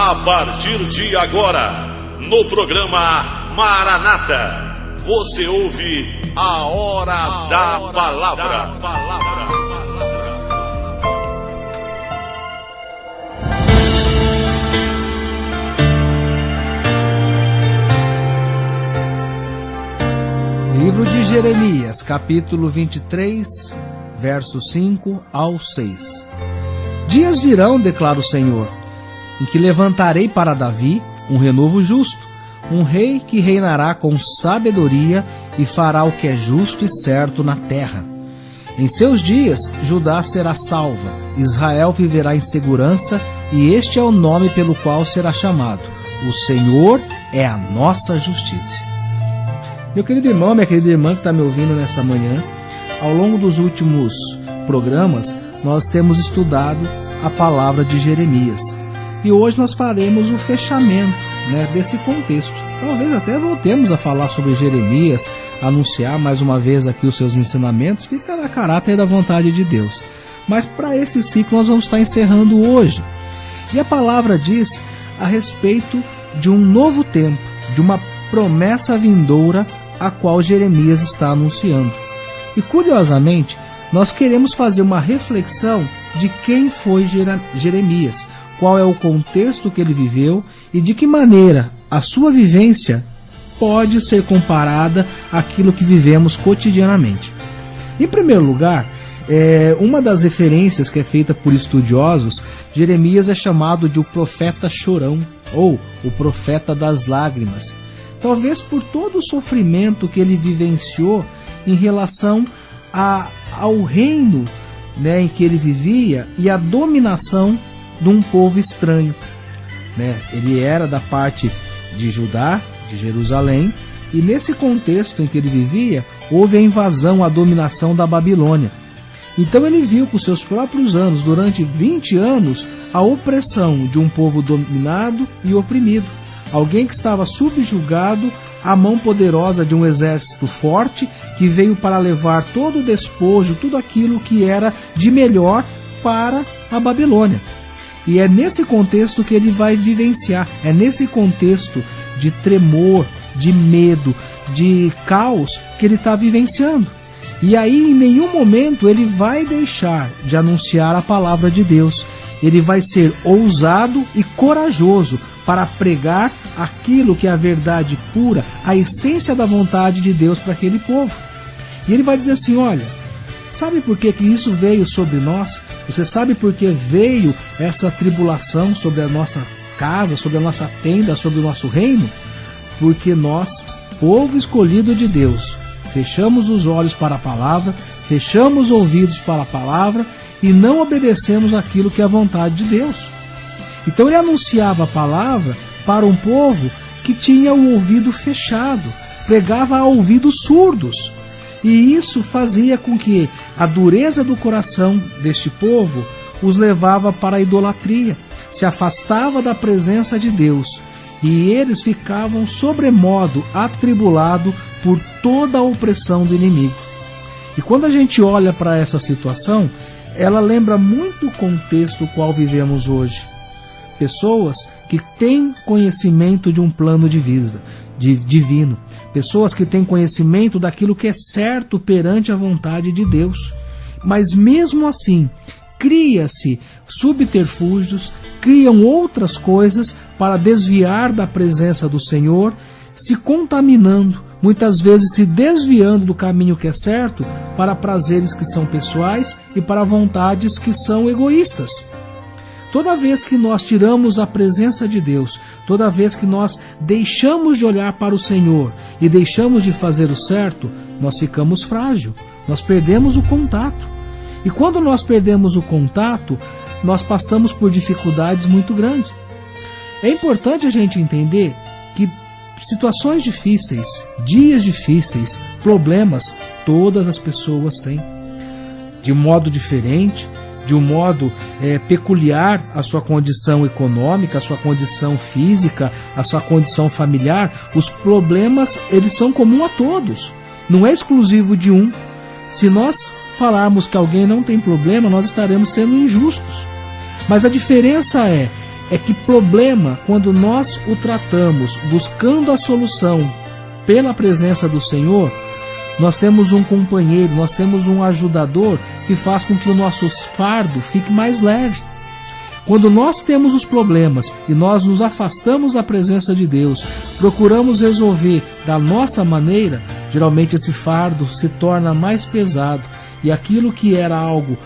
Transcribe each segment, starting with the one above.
A partir de agora, no programa Maranata, você ouve a Hora da Palavra. Livro de Jeremias, capítulo 23, versos 5 ao 6. Dias virão, declara o Senhor, em que levantarei para Davi um renovo justo, um rei que reinará com sabedoria e fará o que é justo e certo na terra. Em seus dias, Judá será salva, Israel viverá em segurança, e este é o nome pelo qual será chamado: o Senhor é a nossa justiça. Meu querido irmão, minha querida irmã que está me ouvindo nessa manhã, ao longo dos últimos programas, nós temos estudado a palavra de Jeremias. E hoje nós faremos o fechamento, desse contexto. Talvez até voltemos a falar sobre Jeremias, anunciar mais uma vez aqui os seus ensinamentos, que cada caráter da vontade de Deus. Mas para esse ciclo nós vamos estar encerrando hoje. E a palavra diz a respeito de um novo tempo, de uma promessa vindoura a qual Jeremias está anunciando. E curiosamente, nós queremos fazer uma reflexão de quem foi Jeremias, qual é o contexto que ele viveu e de que maneira a sua vivência pode ser comparada àquilo que vivemos cotidianamente. Em primeiro lugar, uma das referências que é feita por estudiosos, Jeremias é chamado de o profeta chorão, ou o profeta das lágrimas. Talvez por todo o sofrimento que ele vivenciou em relação ao reino em que ele vivia e a dominação de um povo estranho. Ele era da parte de Judá, de Jerusalém, e nesse contexto em que ele vivia, houve a invasão, a dominação da Babilônia. Então ele viu com seus próprios anos, durante 20 anos, a opressão de um povo dominado e oprimido. Alguém que estava subjugado à mão poderosa de um exército forte que veio para levar todo o despojo, tudo aquilo que era de melhor para a Babilônia. E é nesse contexto que ele vai vivenciar, é nesse contexto de tremor, de medo, de caos que ele está vivenciando. E aí em nenhum momento ele vai deixar de anunciar a palavra de Deus. Ele vai ser ousado e corajoso para pregar aquilo que é a verdade pura, a essência da vontade de Deus para aquele povo. E ele vai dizer assim: olha, sabe por que isso veio sobre nós? Você sabe por que veio essa tribulação sobre a nossa casa, sobre a nossa tenda, sobre o nosso reino? Porque nós, povo escolhido de Deus, fechamos os olhos para a palavra, fechamos os ouvidos para a palavra e não obedecemos aquilo que é a vontade de Deus. Então ele anunciava a palavra para um povo que tinha o ouvido fechado, pregava a ouvidos surdos. E isso fazia com que a dureza do coração deste povo os levava para a idolatria, se afastava da presença de Deus. E eles ficavam sobremodo atribulados por toda a opressão do inimigo. E quando a gente olha para essa situação, ela lembra muito o contexto qual vivemos hoje. Pessoas que têm conhecimento de um plano de vida divino. Pessoas que têm conhecimento daquilo que é certo perante a vontade de Deus. Mas mesmo assim, cria-se subterfúgios, criam outras coisas para desviar da presença do Senhor, se contaminando, muitas vezes se desviando do caminho que é certo para prazeres que são pessoais e para vontades que são egoístas. Toda vez que nós tiramos a presença de Deus, toda vez que nós deixamos de olhar para o Senhor e deixamos de fazer o certo, nós ficamos frágeis, nós perdemos o contato. E quando nós perdemos o contato, nós passamos por dificuldades muito grandes. É importante a gente entender que situações difíceis, dias difíceis, problemas, todas as pessoas têm. De modo diferente, de um modo peculiar à sua condição econômica, à sua condição física, à sua condição familiar, os problemas eles são comuns a todos, não é exclusivo de um. Se nós falarmos que alguém não tem problema, nós estaremos sendo injustos. Mas a diferença é é que problema, quando nós o tratamos buscando a solução pela presença do Senhor, nós temos um companheiro, nós temos um ajudador que faz com que o nosso fardo fique mais leve. Quando nós temos os problemas e nós nos afastamos da presença de Deus, procuramos resolver da nossa maneira, geralmente esse fardo se torna mais pesado e aquilo que era algo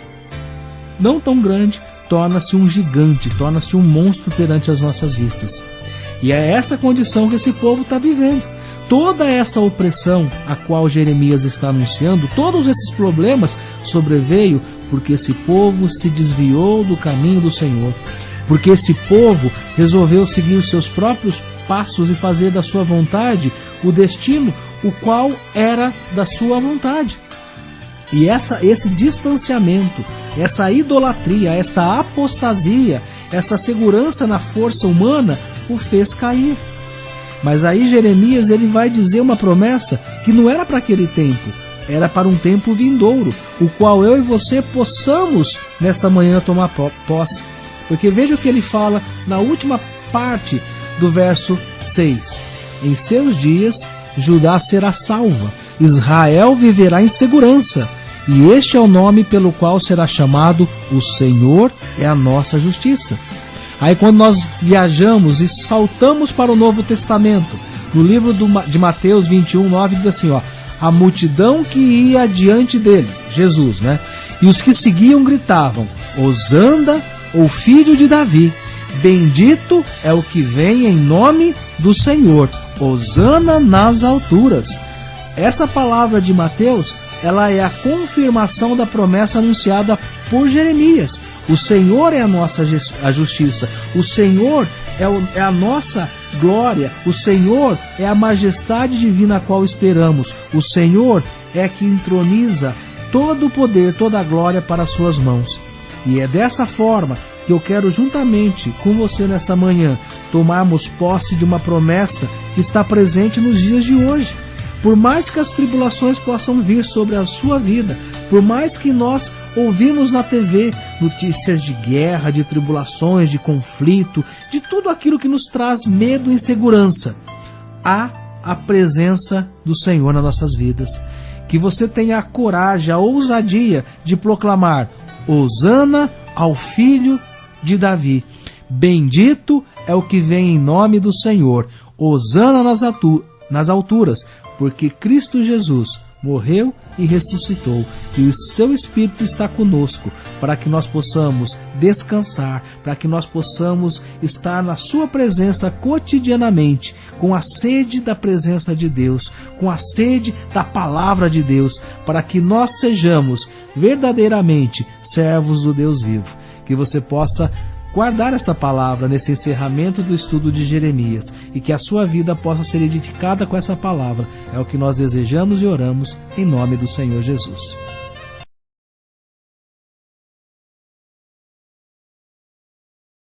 não tão grande torna-se um gigante, torna-se um monstro perante as nossas vistas. E é essa condição que esse povo está vivendo. Toda essa opressão a qual Jeremias está anunciando, todos esses problemas sobreveio porque esse povo se desviou do caminho do Senhor, porque esse povo resolveu seguir os seus próprios passos e fazer da sua vontade o destino, o qual era da sua vontade. E esse distanciamento, essa idolatria, esta apostasia, essa segurança na força humana o fez cair. Mas aí Jeremias ele vai dizer uma promessa que não era para aquele tempo, era para um tempo vindouro, o qual eu e você possamos nessa manhã tomar posse. Porque veja o que ele fala na última parte do verso 6. Em seus dias Judá será salva, Israel viverá em segurança, e este é o nome pelo qual será chamado: o Senhor é a nossa justiça. Aí quando nós viajamos e saltamos para o Novo Testamento, no livro de Mateus 21:9 diz assim, a multidão que ia diante dele, Jesus, né? E os que seguiam gritavam: Hosana, o filho de Davi, bendito é o que vem em nome do Senhor, Hosana nas alturas. Essa palavra de Mateus, ela é a confirmação da promessa anunciada por Jeremias. O Senhor é a nossa justiça, o Senhor é a nossa glória, o Senhor é a majestade divina a qual esperamos, o Senhor é que entroniza todo o poder, toda a glória para as suas mãos. E é dessa forma que eu quero, juntamente com você nessa manhã, tomarmos posse de uma promessa que está presente nos dias de hoje. Por mais que as tribulações possam vir sobre a sua vida, por mais que nós ouvimos na TV notícias de guerra, de tribulações, de conflito, de tudo aquilo que nos traz medo e insegurança, há a presença do Senhor nas nossas vidas. Que você tenha a coragem, a ousadia de proclamar: Hosana ao filho de Davi. Bendito é o que vem em nome do Senhor. Hosana nas alturas, porque Cristo Jesus morreu e ressuscitou, e o seu Espírito está conosco, para que nós possamos descansar, para que nós possamos estar na sua presença cotidianamente, com a sede da presença de Deus, com a sede da palavra de Deus, para que nós sejamos verdadeiramente servos do Deus vivo. Que você possa guardar essa palavra nesse encerramento do estudo de Jeremias e que a sua vida possa ser edificada com essa palavra. É o que nós desejamos e oramos em nome do Senhor Jesus.